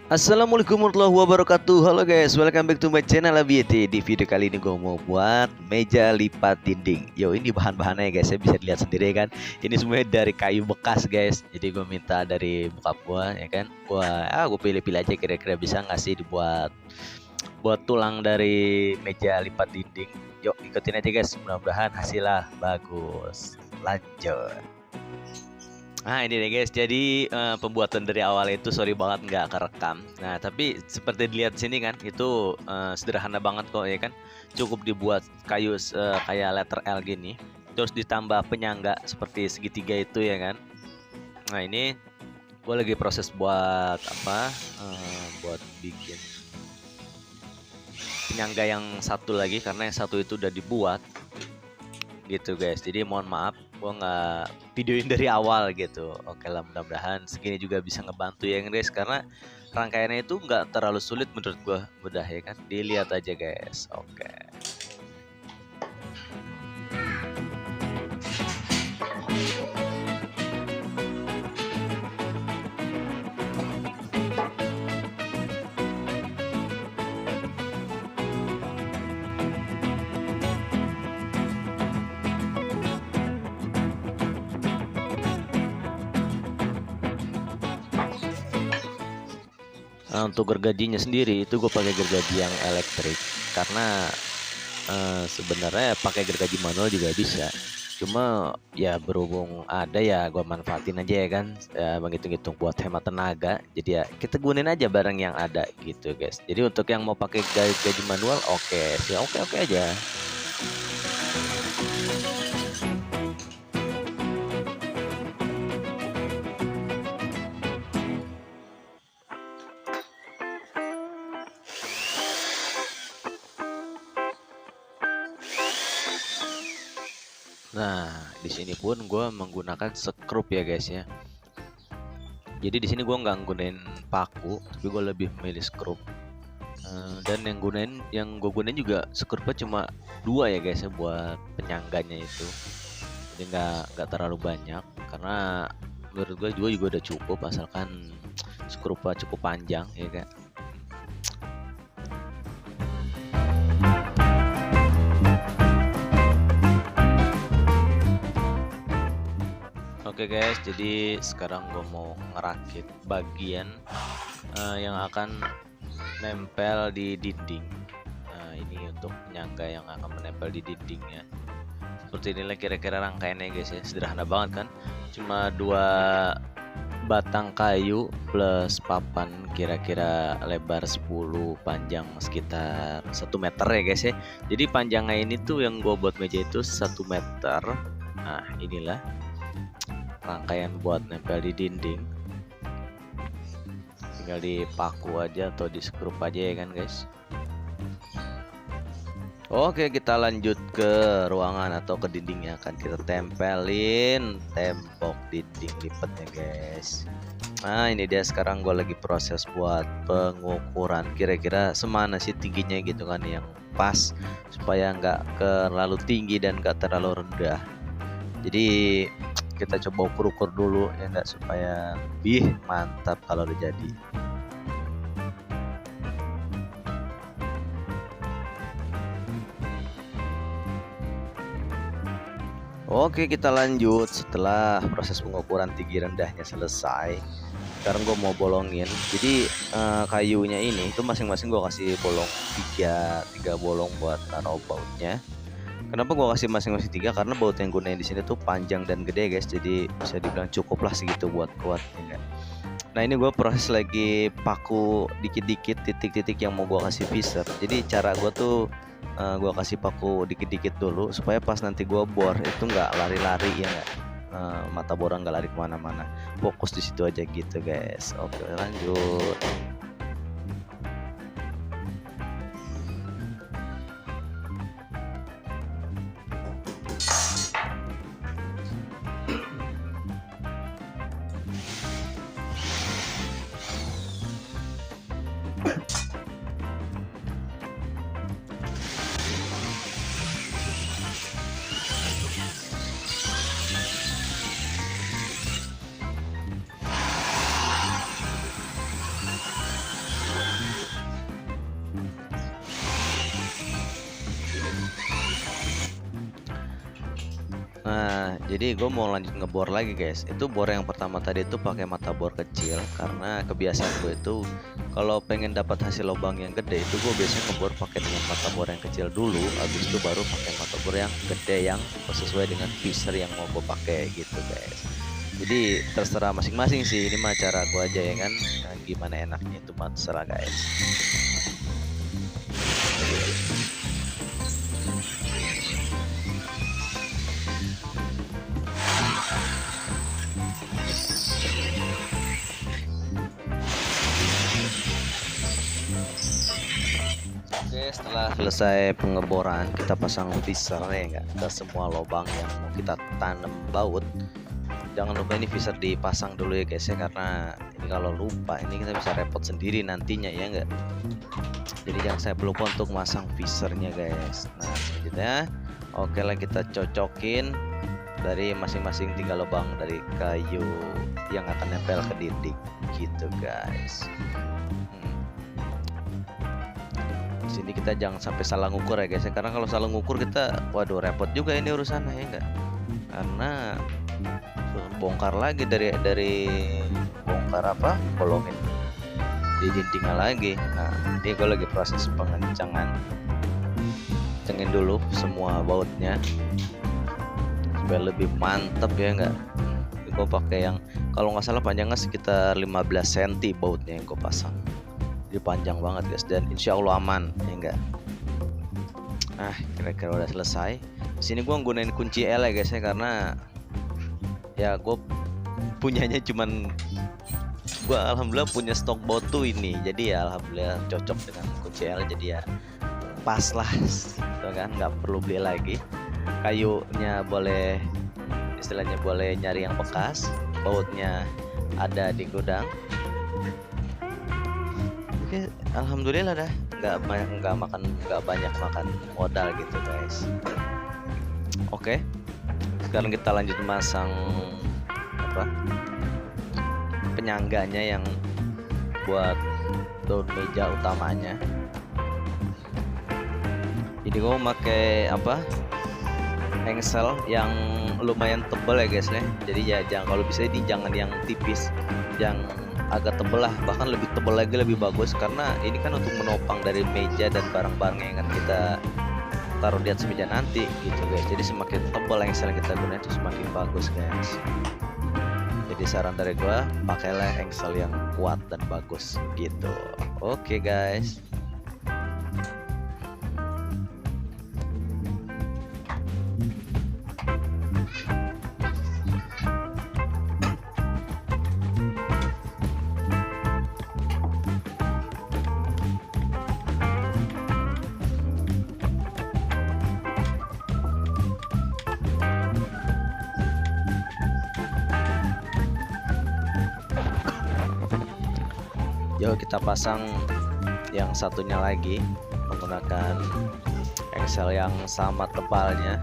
Assalamualaikum warahmatullahi wabarakatuh. Halo guys, welcome back to my channel ABT. Di video kali ini gue mau buat meja lipat dinding. Yo, ini bahan-bahannya guys, saya bisa dilihat sendiri kan. Ini semuanya dari kayu bekas guys. Jadi gue minta dari bokap gue ya kan. Gue pilih-pilih aja kira-kira bisa nggak sih dibuat buat tulang dari meja lipat dinding. Yuk ikutin aja guys, mudah-mudahan hasilnya bagus. Lanjut. Nah ini deh guys, jadi pembuatan dari awal itu sorry banget nggak kerekam. Nah tapi seperti dilihat sini kan, itu sederhana banget kok ya kan. Cukup dibuat kayu kayak letter L gini, terus ditambah penyangga seperti segitiga itu ya kan. Nah ini gue lagi proses buat apa? Buat bikin penyangga yang satu lagi karena yang satu itu udah dibuat gitu guys. Jadi mohon maaf gue nggak videoin dari awal gitu. Oke lah, mudah-mudahan segini juga bisa ngebantu ya guys, karena rangkaiannya itu nggak terlalu sulit menurut gue, mudah ya kan, dilihat aja guys. Oke. Nah, untuk gergajinya sendiri itu gue pakai gergaji yang elektrik karena sebenarnya pakai gergaji manual juga bisa, cuma ya berhubung ada ya gue manfaatin aja ya kan, ya menghitung-hitung buat hemat tenaga, jadi ya kita gunain aja barang yang ada gitu guys. Jadi untuk yang mau pakai gergaji manual oke sih, oke aja. Nah, di sini pun gue menggunakan skrup ya guys ya. Jadi di sini gue nggak gunain paku, tapi gue lebih memilih skrup. Dan yang gue gunain juga skrupnya cuma dua ya guys ya buat penyangganya itu. Jadi nggak terlalu banyak karena menurut gue juga udah cukup asalkan skrupnya cukup panjang ya kan. Oke guys, jadi sekarang gue mau ngerakit bagian yang akan nempel di dinding. Nah ini untuk penyangga yang akan menempel di dindingnya. Seperti inilah kira-kira rangkaiannya guys ya, sederhana banget kan. Cuma dua batang kayu plus papan kira-kira lebar 10, panjang sekitar 1 meter ya guys ya. Jadi panjangnya ini tuh yang gue buat meja itu 1 meter. Nah inilah rangkaian buat nempel di dinding, tinggal dipaku aja atau di skrup aja ya kan guys. Oke, kita lanjut ke ruangan atau ke dinding yang akan kita tempelin tembok dinding lipatnya guys. Nah ini dia, sekarang gue lagi proses buat pengukuran kira-kira semana sih tingginya gitu kan, yang pas supaya nggak terlalu tinggi dan nggak terlalu rendah. Jadi kita coba ukur-ukur dulu ya enggak, supaya lebih mantap kalau udah jadi. Oke, kita lanjut setelah proses pengukuran tinggi rendahnya selesai. Sekarang gue mau bolongin. Jadi kayunya ini itu masing-masing gue kasih bolong tiga bolong buat naruh bautnya. Kenapa gua kasih masing-masing 3? Karena baut yang gunain di sini tuh panjang dan gede guys, jadi bisa dibilang cukup lah segitu buat kuat ya kan? Nah ini gue proses lagi paku dikit-dikit titik-titik yang mau gua kasih visor. Jadi cara gua tuh gua kasih paku dikit-dikit dulu supaya pas nanti gua bor itu nggak lari-lari ya nggak, mata boran nggak lari kemana-mana, fokus di situ aja gitu guys. Oke lanjut. Nah, jadi gue mau lanjut ngebor lagi guys. Itu bor yang pertama tadi itu pakai mata bor kecil karena kebiasaan gue itu kalau pengen dapat hasil lubang yang gede itu gue biasanya ngebor pakai dengan mata bor yang kecil dulu, habis itu baru pakai mata bor yang gede yang sesuai dengan pisser yang mau gue pakai gitu guys. Jadi terserah masing-masing sih, ini mah cara gue aja ya kan. Nah, gimana enaknya itu mah terserah guys. Oke, setelah selesai pengeboran kita pasang visor ya enggak ke semua lubang yang mau kita tanam baut. Jangan lupa ini visor dipasang dulu ya guys ya, karena ini kalau lupa ini kita bisa repot sendiri nantinya ya enggak. Jadi jangan saya lupa untuk masang visornya guys. Nah selanjutnya oke lah, kita cocokin dari masing-masing 3 lubang dari kayu yang akan nempel ke dinding gitu guys. Sini kita jangan sampai salah ngukur ya guys ya, karena kalau salah ngukur kita waduh repot juga ini urusannya ya enggak, karena bongkar lagi dari bongkar apa bolongin di dindingnya lagi. Nah ini gue lagi proses pengencangan, kencengin dulu semua bautnya supaya lebih mantap ya enggak. Gue pakai yang kalau nggak salah panjangnya sekitar 15 cm bautnya yang gue pasang. Panjang banget guys, dan insya Allah aman ya enggak. Nah kira-kira udah selesai. Di sini gua nggunain kunci L ya guys ya, karena ya gue punyanya cuman gua alhamdulillah punya stok botu ini, jadi ya alhamdulillah cocok dengan kunci L, jadi ya pas lah gitu kan, nggak perlu beli lagi. Kayunya boleh istilahnya boleh nyari yang bekas, bautnya ada di gudang. Oke, alhamdulillah dah nggak banyak makan modal gitu guys. Oke, sekarang kita lanjut masang apa penyangganya yang buat daun meja utamanya. Jadi gue pakai apa engsel yang lumayan tebal ya guys ya. Jadi ya jangan, kalau bisa ini jangan yang tipis, yang agak tebel lah, bahkan lebih tebel lagi lebih bagus, karena ini kan untuk menopang dari meja dan barang-barang yang akan kita taruh di atas meja nanti gitu guys. Jadi semakin tebal engsel yang kita gunakan itu semakin bagus guys. Jadi saran dari gua, pakailah engsel yang kuat dan bagus gitu. Oke guys. Yuk kita pasang yang satunya lagi menggunakan engsel yang sama tebalnya.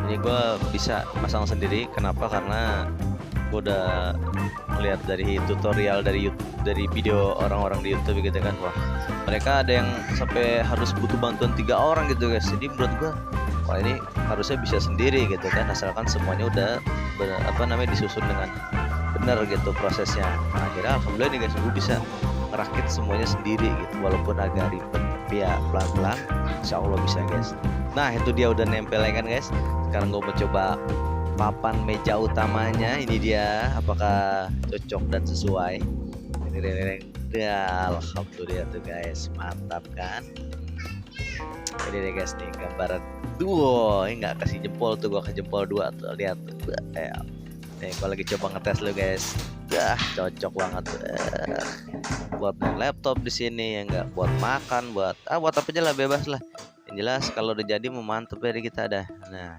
Ini gue bisa pasang sendiri, kenapa? Karena gue udah melihat dari tutorial dari video orang-orang di YouTube gitu kan. Wah, mereka ada yang sampai harus butuh bantuan 3 orang gitu guys. Jadi menurut gue, wah ini harusnya bisa sendiri gitu kan, asalkan semuanya udah disusun dengan benar gitu prosesnya. Nah, akhirnya alhamdulillah nih guys, gue bisa ngerakit semuanya sendiri gitu, walaupun agak ribet tapi ya pelan-pelan insya Allah bisa guys. Nah itu dia udah nempel ya kan guys. Sekarang gue mau coba papan meja utamanya, ini dia apakah cocok dan sesuai. Ini ya, alhamdulillah tuh guys, mantap kan. Ini deh guys nih gambaran duo, ini nggak kasih jempol tuh, gua kasih jempol 2 tuh, lihat tuh. Nih gua lagi coba ngetes lu guys. Cocok banget buat main laptop di sini ya enggak, buat makan, buat apa aja lah, bebas lah. Yang jelas kalau udah jadi memantap dari kita dah. Nah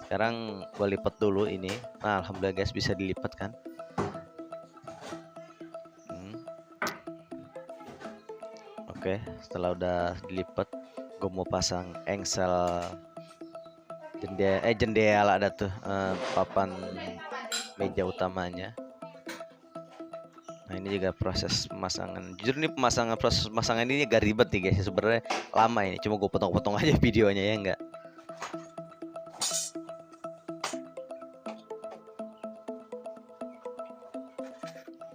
sekarang gua lipat dulu ini. Nah alhamdulillah guys bisa dilipat kan. Oke, setelah udah dilipat gue mau pasang engsel jendela ada tuh papan meja utamanya. Nah ini juga proses pemasangan, jujur ini proses pemasangan ini agak ribet nih guys, sebenarnya lama ini, cuma gue potong-potong aja videonya ya enggak.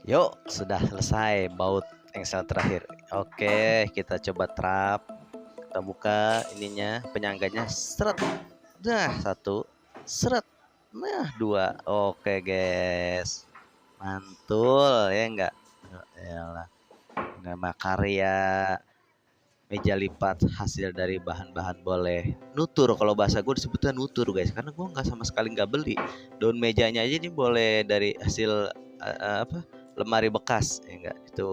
Yuk, sudah selesai baut engsel terakhir. Oke, kita coba trap. Kita buka ininya, penyangganya. Seret. Nah, satu. Seret. Nah, dua. Oke, guys. Mantul, ya enggak? Yalah. Nama karya meja lipat hasil dari bahan-bahan boleh nutur. Kalau bahasa gue disebutnya nutur, guys, karena gue nggak sama sekali nggak beli. Daun mejanya aja ini boleh dari hasil apa, lemari bekas, ya enggak itu.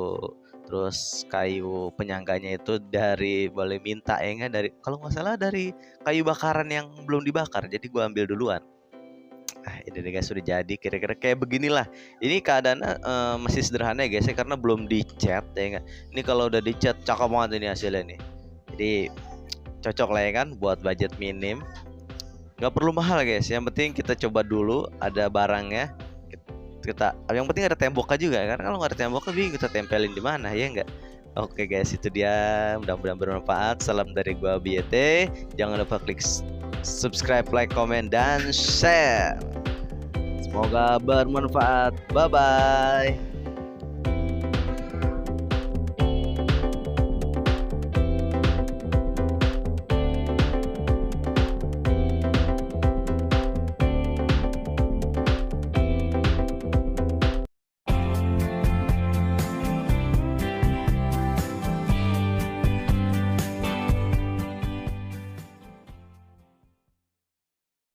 Terus kayu penyangganya itu dari, boleh minta ya enggak, dari kalau nggak salah dari kayu bakaran yang belum dibakar, jadi gue ambil duluan. Nah, ini nih guys, sudah jadi kira-kira kayak beginilah. Ini keadaannya masih sederhana ya guys ya, karena belum dicat ya enggak. Ini kalau udah dicat cakep banget ini hasilnya nih. Jadi cocok lah ya kan buat budget minim. Nggak perlu mahal guys, yang penting kita coba dulu ada barangnya. Kita yang penting ada temboknya juga kan. Kalau nggak ada temboknya bingung kita tempelin di mana ya enggak. Oke guys, itu dia, mudah-mudahan bermanfaat. Salam dari gua BYT. Jangan lupa klik subscribe, like, komen, dan share. Semoga bermanfaat. Bye bye.